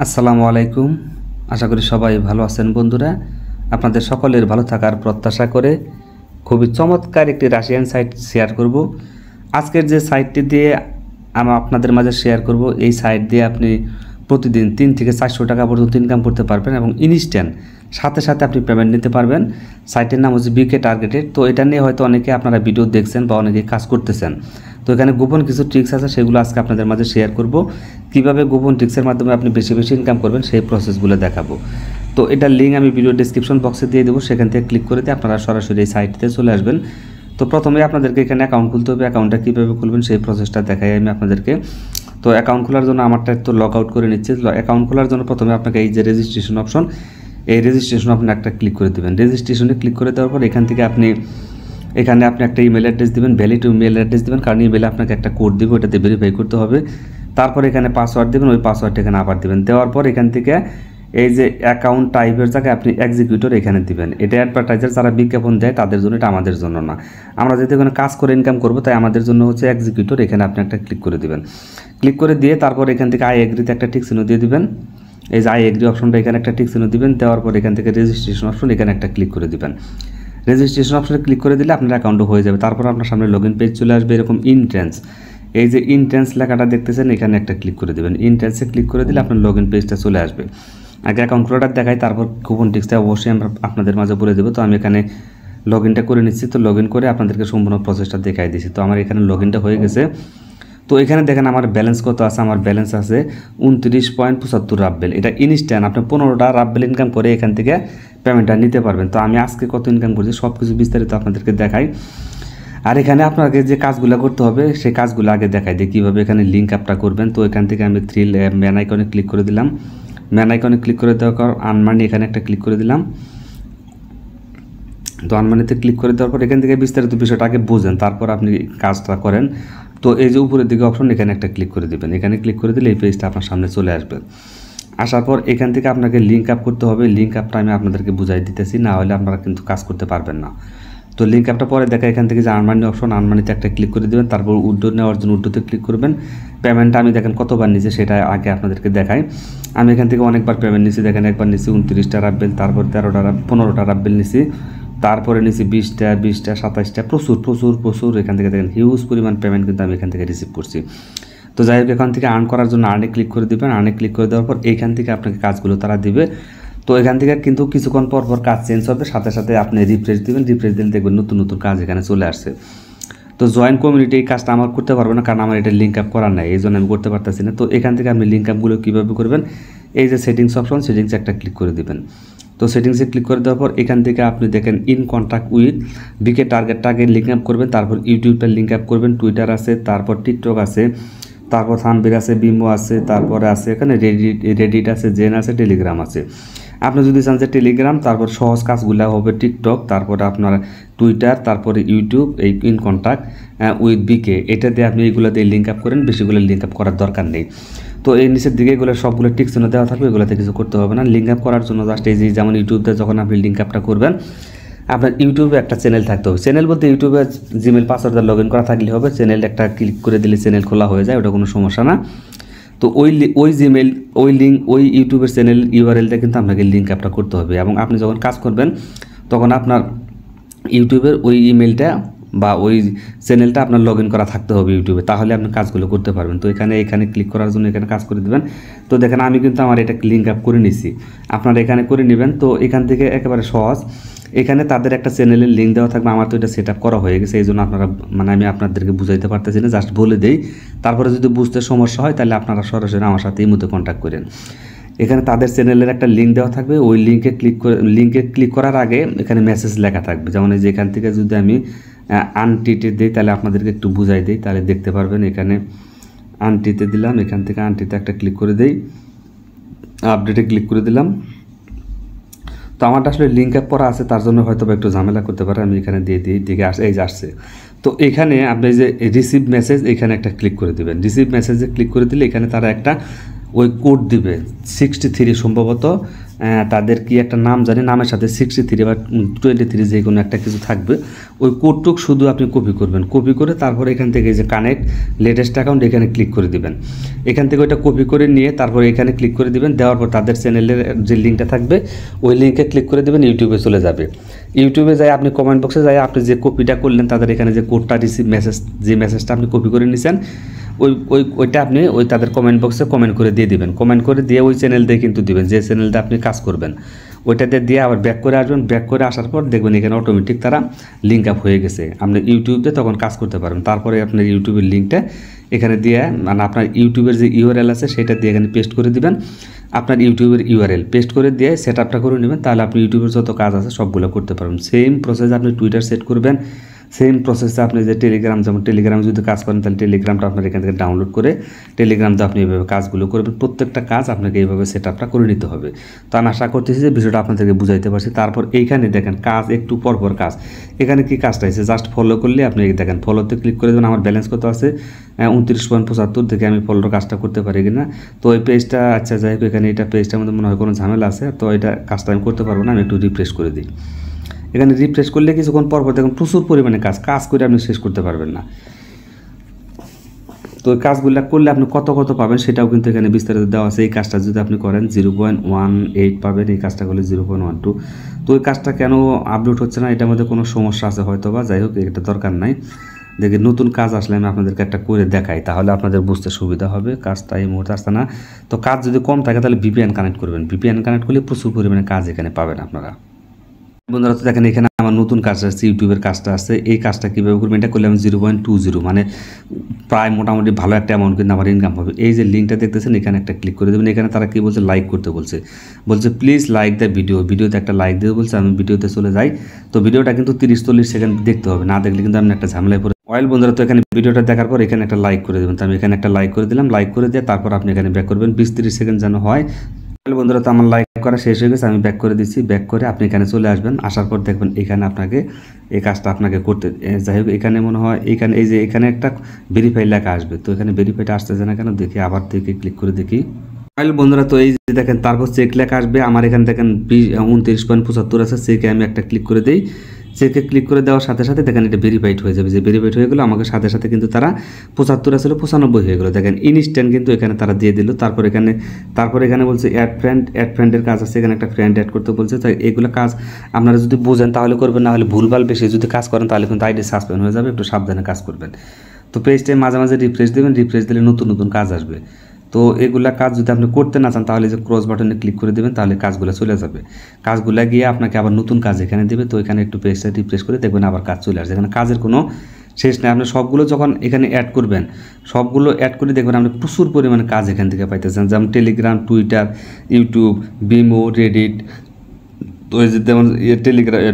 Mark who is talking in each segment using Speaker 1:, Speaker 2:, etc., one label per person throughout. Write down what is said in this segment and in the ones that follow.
Speaker 1: আসসালামু আলাইকুম। আশা করি সবাই ভালো আছেন বন্ধুরা। আপনাদের সকলের ভালো থাকার প্রত্যাশা করে খুবই চমৎকার একটি রাশিয়ান সাইট শেয়ার করব। আজকের যে সাইটটি দিয়ে আমি আপনাদের মাঝে শেয়ার করব, এই সাইট দিয়ে আপনি প্রতিদিন 3 থেকে 400 টাকা পর্যন্ত ইনকাম করতে পারবেন এবং ইনস্ট্যান্ট সাথে সাথে আপনি পেমেন্ট নিতে পারবেন। সাইটের নাম হচ্ছে বিকে টার্গেটেড। তো এটা নিয়ে হয়তো অনেকে আপনারা ভিডিও দেখছেন বা অনেকে কাজ করতেছেন। তো এখানে গোপন কিছু ট্রিক্স আছে, সেগুলো আজকে আপনাদের মাঝে শেয়ার করব। কিভাবে গোপন ট্রিক্সের মাধ্যমে আপনি বেশি বেশি ইনকাম করবেন সেই প্রসেসগুলো দেখাবো। তো এটার লিঙ্ক আমি ভিডিও ডেসক্রিপশন বক্সে দিয়ে দেবো, সেখান থেকে ক্লিক করে দিয়ে আপনারা সরাসরি এই সাইটটিতে চলে আসবেন। তো প্রথমে আপনাদেরকে এখানে অ্যাকাউন্ট খুলতে হবে। অ্যাকাউন্টটা কীভাবে খুলবেন সেই প্রসেসটা দেখাই আমি আপনাদেরকে। তো অ্যাকাউন্ট খোলার জন্য আমারটা একটু লগ আউট করে নিচ্ছি। অ্যাকাউন্ট খোলার জন্য প্রথমে আপনাকে এই যে রেজিস্ট্রেশন অপশন, এই রেজিস্ট্রেশন আপনি একটা ক্লিক করে দেবেন। রেজিস্ট্রেশনে ক্লিক করে দেওয়ার পর এখান থেকে এখানে আপনি একটা ইমেল অ্যাড্রেস দেবেন, ভ্যালিড ইমেল অ্যাড্রেস দেবেন, কারণ ইমেলে আপনাকে একটা কোড দেবে, ওটাতে ভেরিফাই করতে হবে। তারপর এখানে পাসওয়ার্ড দেবেন, ওই পাসওয়ার্ডটা এখানে আবার দেবেন। দেওয়ার পর এখান থেকে এই যে অ্যাকাউন্ট টাইপের জায়গায় আপনি এক্সিকিউটর এখানে দিবেন। এটা অ্যাডভার্টাইজার যারা বিজ্ঞাপন দেয় তাদের জন্য, এটা আমাদের জন্য না। আমরা যেহেতু এখানে কাজ করে ইনকাম করবো, তাই আমাদের জন্য হচ্ছে এক্সিকিউটর। এখানে আপনি একটা ক্লিক করে দেবেন। ক্লিক করে দিয়ে তারপর এখান থেকে আই এগ্রিতে একটা টিক চিহ্ন দিয়ে দিবেন। এই যে আই এগ্রি অপশনটা এখানে একটা টিক চিহ্ন দিবেন। দেওয়ার পর এখান থেকে রেজিস্ট্রেশন অপশন এখানে একটা ক্লিক করে দিবেন। রেজিস্ট্রেশন অপশনে ক্লিক করে দিলে আপনার অ্যাকাউন্টও হয়ে যাবে। তারপর আপনার সামনে লগইন পেজ চলে আসবে, এরকম ইনট্রেন্স, এই যে ইনট্রেন্স লেখাটা দেখতেছেন এখানে একটা ক্লিক করে দেবেন। ইনট্রেন্সে ক্লিক করে দিলে আপনার লগইন পেজটা চলে আসবে। আগে অ্যাকাউন্ট খোলাটা দেখাই, তারপর কুপন টিক্সটা অবশ্যই আমরা আপনাদের মাঝে বলে দেবো। তো আমি এখানে লগ ইনটা করে নিচ্ছি। তো লগ ইন করে আপনাদেরকে সম্পূর্ণ প্রসেসটা দেখাই দিচ্ছি। তো আমার এখানে লগ ইনটা হয়ে গেছে। তো এখানে দেখেন আমার ব্যালেন্স কত আছে। আমার ব্যালেন্স আছে 29.75 রাব্বেল। এটা ইনস্ট্যান্ট, আপনি 15টা রাব্বেল ইনকাম করে এখান থেকে পেমেন্টটা নিতে পারবেন। তো আমি আজকে কত ইনকাম করছি সব কিছু বিস্তারিত আপনাদেরকে দেখাই। আর এখানে আপনাকে যে কাজগুলো করতে হবে সেই কাজগুলো আগে দেখাই দিই কীভাবে এখানে লিঙ্ক আপটা করবেন। তো এখান থেকে আমি ম্যান আইকনে ক্লিক করে দিলাম। ম্যান আইকনে ক্লিক করে দেওয়ার পর আনমানি এখানে একটা ক্লিক করে দিলাম। তো আনমানিতে ক্লিক করে দেওয়ার পর এখান থেকে বিস্তারিত বিষয়টা আগে বোঝেন, তারপর আপনি কাজটা করেন। তো এই যে উপরের দিকে অপশন এখানে একটা ক্লিক করে দেবেন। এখানে ক্লিক করে দিলে এই পেজটা আপনার সামনে চলে আসবে। আসার পর এখান থেকে আপনাকে লিঙ্ক আপ করতে হবে। লিঙ্ক আপটা আমি আপনাদেরকে বুঝাই দিতেছি, না হলে আপনারা কিন্তু কাজ করতে পারবেন না। তো লিঙ্ক আপটা পরে দেখা, এখান থেকে যে আনমানি অপশন, আনমানিতে একটা ক্লিক করে দেবেন। তারপর উইথড্র নেওয়ার জন্য উইথড্রোতে ক্লিক করবেন। পেমেন্টটা আমি দেখেন কতবার নিয়েছি সেটা আগে আপনাদেরকে দেখাই। আমি এখান থেকে অনেকবার পেমেন্ট নিয়েছি। দেখেন একবার নিয়েছি 29টা রাব্বেল, তারপর 15টা রাব্বেল নিয়েছি, তারপরে নিয়েছি 20টা, 27টা, প্রচুর এখান থেকে দেখেন হিউজ পরিমাণ পেমেন্ট কিন্তু আমি এখান থেকে রিসিভ করছি। তো যাই হোক, এখান থেকে আর্ন করার জন্য আর্নে ক্লিক করে দেবেন। আর্নে ক্লিক করে দেওয়ার পর এইখান থেকে আপনাকে কাজগুলো তারা দিবে। তো এখান থেকে কিন্তু কিছুক্ষণ পর কাজ চেঞ্জ হবে, সাথে সাথে আপনি রিফ্রেশ দিবেন। রিফ্রেশ দিলে দেখবেন নতুন নতুন কাজ এখানে চলে আসছে। তো জয়েন কমিউনিটি এই কাজটা আমার করতে পারবো না, কারণ আমার এটা লিঙ্ক আপ করা নাই, এই জন্য আমি করতে পারতেছি না। তো এখান থেকে আপনি লিঙ্ক আপগুলো কীভাবে করবেন, এই যে সেটিংস অপশন, সেটিংসে একটা ক্লিক করে দেবেন। তো সেটিংসে ক্লিক করে দেওয়ার পর এখান থেকে আপনি দেখেন ইন কন্ট্যাক্ট উইথ বিকে টার্গেটটাকে লিঙ্ক আপ করবেন। তারপর ইউটিউবটা লিঙ্ক আপ করবেন, টুইটার আছে, তারপর টিকটক আছে, তারপর থাম্বনেল আছে, বিমো আছে, তারপরে আছে এখানে রেডিট আছে, জেন আছে, টেলিগ্রাম আছে। আপনি যদি চান যে টেলিগ্রাম, তারপর সহজ কাজগুলো হবে টিকটক, তারপরে আপনার টুইটার, তারপরে ইউটিউব, এই ইন কন্ট্যাক্ট উইথ বিকে, এটা দিয়ে আপনি এইগুলো দিয়ে লিঙ্ক আপ করেন। বেশিগুলো লিঙ্ক আপ করার দরকার নেই। তো এই নিচের দিকে এগুলো সবগুলো টিক চিহ্ন দেওয়া থাকবে, এগুলোতে কিছু করতে হবে না। লিঙ্ক আপ করার জন্য জাস্ট এই যে যেমন ইউটিউবতে যখন আপনি লিঙ্ক আপটা করবেন, আপনার ইউটিউবে একটা চ্যানেল থাকতে হবে। চ্যানেল বলতে ইউটিউবে জিমেল পাসওয়ার্ড লগ ইন করা থাকলে হবে। চ্যানেল একটা ক্লিক করে দিলে চ্যানেল খোলা হয়ে যায়, ওটা কোনো সমস্যা না। তো ওই জিমেল, ওই লিঙ্ক, ওই ইউটিউবের চ্যানেল ইউআরএলটা কিন্তু আপনাকে লিঙ্ক আপটা করতে হবে। এবং আপনি যখন কাজ করবেন তখন আপনার ইউটিউবের ওই ইমেলটা বা ওই চ্যানেলটা আপনার লগ ইন করা থাকতে হবে ইউটিউবে, তাহলে আপনি কাজগুলো করতে পারবেন। তো এখানে ক্লিক করার জন্য এখানে কাজ করে দেবেন। তো দেখেন আমি কিন্তু আমার এটা লিঙ্ক আপ করে নিছি, আপনারা এখানে করে নেবেন। তো এখান থেকে একেবারে সহজ, এখানে তাদের একটা চ্যানেলের লিঙ্ক দেওয়া থাকবে। আমার তো এটা সেট আপ করা হয়ে গেছে, এই জন্য আপনারা আমি আপনাদেরকে বুঝাইতে পারতেছি না, জাস্ট বলে দেই। তারপরে যদি বুঝতে সমস্যা হয় তাহলে আপনারা সরাসরি আমার সাথে এই মতো কন্ট্যাক্ট করেন। এখানে তাদের চ্যানেলের একটা লিঙ্ক দেওয়া থাকবে, ওই লিঙ্কে ক্লিক করার আগে এখানে মেসেজ লেখা থাকবে। যেমন এই যে এখান থেকে যদি আমি আনটিতে দিই, তাহলে আপনাদেরকে একটু বুঝাই দিই, তাহলে দেখতে পারবেন। এখানে আনটিতে দিলাম, এখান থেকে আনটিতে একটা ক্লিক করে দিই, আপডেটে ক্লিক করে দিলাম। তো আমারটা আসলে লিঙ্ক আপ করা আছে, তার জন্য হয়তো একটু ঝামেলা করতে পারে। আমি এখানে দিয়ে দিই, দিকে এই যে আসছে। তো এখানে আপনি যে রিসিভ মেসেজ, এখানে একটা ক্লিক করে দেবেন। রিসিভ মেসেজে ক্লিক করে দিলে এখানে তারা একটা ওই কোড দিবে 63 সম্ভবত, তাদের কি একটা নাম জানি, নামের সাথে 63 বা 23 যে কোনো একটা কিছু থাকবে। ওই কোডটুক শুধু আপনি কপি করবেন, কপি করে তারপরে এখান থেকে যে কানেক্ট লেটেস্ট অ্যাকাউন্ট এখানে ক্লিক করে দিবেন। এখান থেকে ওইটা কপি করে নিয়ে তারপরে এখানে ক্লিক করে দিবেন। দেওয়ার পর তাদের চ্যানেলের যে লিঙ্কটা থাকবে ওই লিঙ্কে ক্লিক করে দেবেন, ইউটিউবে চলে যাবে। ইউটিউবে যাই আপনি কমেন্ট বক্সে যাই আপনি যে কপিটা করলেন তাদের এখানে যে কোডটা রিসিভ মেসেজ, যে মেসেজটা আপনি কপি করে নিয়েছেন ওইটা আপনি তাদের কমেন্ট বক্সে কমেন্ট করে দিয়ে দিবেন। কমেন্ট করে দিয়ে ওই চ্যানেল দিয়ে কিন্তু দিবেন, যে চ্যানেলটা আপনি কাজ করবেন ওইটাতে দিয়ে আবার ব্যাক করে আসবেন। ব্যাক করে আসার পর দেখবেন এখানে অটোমেটিক তারা লিঙ্ক আপ হয়ে গেছে, আপনি ইউটিউবে তখন কাজ করতে পারবেন। তারপরে আপনার ইউটিউবের লিঙ্কটা এখানে দিয়ে মানে আপনার ইউটিউবের যে ইউআরএল আছে সেটা দিয়ে এখানে পেস্ট করে দিবেন। আপনার ইউটিউবের ইউআরএল পেস্ট করে দিয়ে সেট আপটা করে নেবেন, তাহলে আপনি ইউটিউবের যত কাজ আছে সবগুলো করতে পারবেন। সেম প্রসেস আপনি টুইটার সেট করবেন, সেম প্রসেসে আপনি যে টেলিগ্রাম, যেমন টেলিগ্রামে যদি কাজ করেন তাহলে টেলিগ্রামটা আপনার এখান থেকে ডাউনলোড করে টেলিগ্রামটা আপনি এইভাবে কাজগুলো করবেন। প্রত্যেকটা কাজ আপনাকে এইভাবে সেট আপটা করে নিতে হবে। তো আমি আশা করতেছি যে বিষয়টা আপনাদেরকে বুঝাইতে পারছি। তারপর এইখানে দেখেন কাজ একটু পরপর কাজ, এখানে কি কাজটা আছে জাস্ট ফলো করলে আপনি দেখেন ফলোতে ক্লিক করে দেবেন। আমার ব্যালেন্স কত আছে 29.75, দেখে আমি ফলোর কাজটা করতে পারি কিনা। তো এই পেজটা আচ্ছা যাই হোক, এখানে এটা পেজটার মধ্যে মনে হয় কোনো ঝামেলা আছে, তো এটা কাজটা আমি করতে পারবো না। আমি একটু রিফ্রেশ করে দিই। এখানে রিফ্রেশ করলে কিছুক্ষণ পর দেখুন প্রচুর পরিমাণে কাজ করে আপনি শেষ করতে পারবেন না। তো এই কাজগুলো করলে আপনি কত পাবেন সেটাও কিন্তু এখানে বিস্তারিত দেওয়া আছে। এই কাজটা যদি আপনি করেন 0.18 পাবেন, এই কাজটা করলে 0.12। তো এই কাজটা কেন আপলোড হচ্ছে না, এটার মধ্যে কোনো সমস্যা আছে হয়তো বা, যাই হোক এটা দরকার নাই। দেখে নতুন কাজ আসলে আমি আপনাদেরকে একটা করে দেখাই, তাহলে আপনাদের বুঝতে সুবিধা হবে। কাজটা এই মুহূর্তে আসছে না। তো কাজ যদি কম থাকে তাহলে ভিপিএন কানেক্ট করবেন, ভিপিএন কানেক্ট করলে প্রচুর পরিমাণে কাজ এখানে পাবেন আপনারা। বন্ধুরা তো দেখেন এখানে আমার নতুন কাজ আসছে, ইউটিউবের কাজটা আসছে। এই কাজটা কীভাবে করবেন, এটা করলে আমি 0.20 মানে প্রায় মোটামুটি ভালো একটা অ্যামাউন্ট কিন্তু আমার ইনকাম হবে। এই যে লিঙ্কটা দেখতেছেন এখানে একটা ক্লিক করে দেবেন। এখানে তারা কী বলছে, লাইক করতে বলছে প্লিজ লাইক দ্য ভিডিও, ভিডিওতে একটা লাইক দিয়ে বলছে। আমি ভিডিওতে চলে যাই। তো ভিডিওটা কিন্তু 30-40 সেকেন্ড দেখতে হবে, না দেখলে কিন্তু আমি একটা ঝামেলায় পড়ে বন্ধুরা। তো এখানে ভিডিওটা দেখার পর এখানে একটা লাইক করে দেবেন। তো আমি এখানে একটা লাইক করে দিলাম, লাইক করে দিয়ে তারপর আপনি এখানে ব্যাক করবেন 20-30 সেকেন্ড যেন হয়। বন্ধুরা তো আমার লাইক করা শেষ হয়ে গেছে, আমি ব্যাক করে দিচ্ছি। ব্যাক করে আপনি এখানে চলে আসবেন, আসার পর দেখবেন এখানে আপনাকে এই কাজটা আপনাকে করতে, যাই হোক এখানে মনে হয় এখানে এই যে এখানে একটা ভেরিফাই লেখা আসবে। তো এখানে ভেরিফাইটা আসতেছে না কেন দেখি, আবার দেখি ক্লিক করে দেখি। বন্ধুরা তো এই যে দেখেন তারপর চেক লেখা আসবে। আমার এখানে দেখেন 29.75 আছে, চেকে আমি একটা ক্লিক করে দিই। চেকে ক্লিক করে দেওয়ার সাথে সাথে দেখেন এটা ভেরিফাইড হয়ে যাবে। যে ভেরিফাইড হয়ে গেলো আমাকে সাথে সাথে কিন্তু তারা 75 আসলে 95 হয়ে গেলো। দেখেন ইনস্ট্যান্ট কিন্তু এখানে তারা দিয়ে দিল। তারপর এখানে বলছে অ্যাড ফ্রেন্ডের কাজ আছে, এখানে একটা ফ্রেন্ড অ্যাড করতে বলছে। তাই এগুলো কাজ আপনারা যদি বোঝেন তাহলে করবেন, না হলে ভুলভাল বেশি যদি কাজ করেন তাহলে কিন্তু আইডি সাসপেন্ড হয়ে যাবে। একটু সাবধানে কাজ করবেন। তো পেজটায় মাঝে মাঝে রিফ্রেশ দেবেন, রিফ্রেশ দিলে নতুন কাজ আসবে। তো এগুলা কাজ যদি আপনি করতে না চান তাহলে যে ক্রস বাটনে ক্লিক করে দেবেন, তাহলে কাজগুলো চলে যাবে। কাজগুলা গিয়ে আপনাকে আবার নতুন কাজ এখানে দেবে। তো এখানে একটু পেজটা রিফ্রেশ করে দেখবেন আবার কাজ চলে আসবে। এখানে কাজের কোনো শেষ নেই। আপনি সবগুলো যখন এখানে অ্যাড করবেন, সবগুলো অ্যাড করে দেখবেন আপনি প্রচুর পরিমাণে কাজ এখান থেকে পাইতেছেন। যেমন টেলিগ্রাম, টুইটার, ইউটিউব, বিমো, রেডিট। তো এই যে যেমন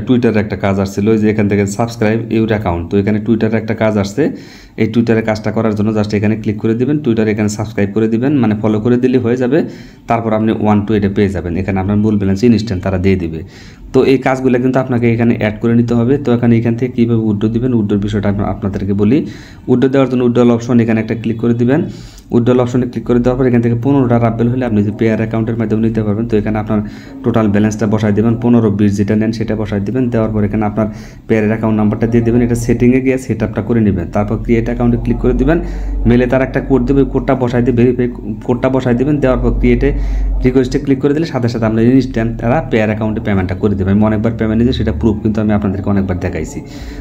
Speaker 1: টুইটারে একটা কাজ আসছিল, ওই যে এখান থেকে সাবস্ক্রাইব ইউর অ্যাকাউন্ট। তো এখানে টুইটারে একটা কাজ আসছে। এই টুইটারে কাজটা করার জন্য জাস্ট এখানে ক্লিক করে দিবেন, টুইটারে এখানে সাবস্ক্রাইব করে দিবেন, মানে ফলো করে দিলে হয়ে যাবে। তারপর আপনি 1-2 এটা পেয়ে যাবেন। এখানে আপনার মূল ব্যালেন্স ইনস্ট্যান্ট তারা দিয়ে দিবে। তো এই কাজগুলো কিন্তু আপনাকে এখানে অ্যাড করে নিতে হবে। তো এখান থেকে কীভাবে উইথড্র দিবেন, উইথড্রর বিষয়টা আপনাদেরকে বলি। উইথড্র দেওয়ার জন্য উইথড্রল অপশন এখানে একটা ক্লিক করে দিবেন। উইথড্রল অপশনে ক্লিক করে দেওয়ার পর এখান থেকে 15টা রাব্বেল হলে আপনি যে পেয়ার অ্যাকাউন্টের মাধ্যমে নিতে পারবেন। তো এখানে আপনার টোটাল ব্যালেন্সটা বসাই দেবেন, 15-20 যেটা নেন সেটা বসাই দেবেন। দেওয়ার পর এখানে আপনার পেয়ারের অ্যাকাউন্ট নাম্বারটা দিয়ে দেবেন। এটা সেটিংয়ে গিয়ে সেট আপটা করে নেবেন। তারপর ক্রিয়েট অ্যাকাউন্টে ক্লিক করে দেবেন। মেলে তার একটা কোড দেবে, কোডটা বসাই দিয়ে ভেরিফাই কোডটা বসাই দেবেন। দেওয়ার পর ক্রিয়েটে রিকোয়েস্টে ক্লিক করে দিলে সাথে সাথে আমরা ইনস্ট্যান্ট তারা পেয়ার অ্যাকাউন্টে পেমেন্টটা করে দেবেন। আমি অনেকবার পেমেন্ট নিয়েছি, সেটা প্রুফ কিন্তু আমি আপনাদেরকে অনেকবার দেখাইছি।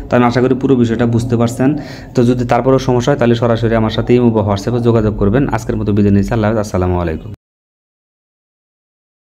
Speaker 1: তো আমি আশা করি পুরো বিষয়টা বুঝতে পারছেন। তো যদি তারপরেও সমস্যা হয় তাহলে সরাসরি আমার সাথে ইমো বা হোয়াটসঅ্যাপে যোগাযোগ করবেন। আজকের মতো বিদায় নিচ্ছি। আল্লাহ হাফেজ, আসসালামু আলাইকুম।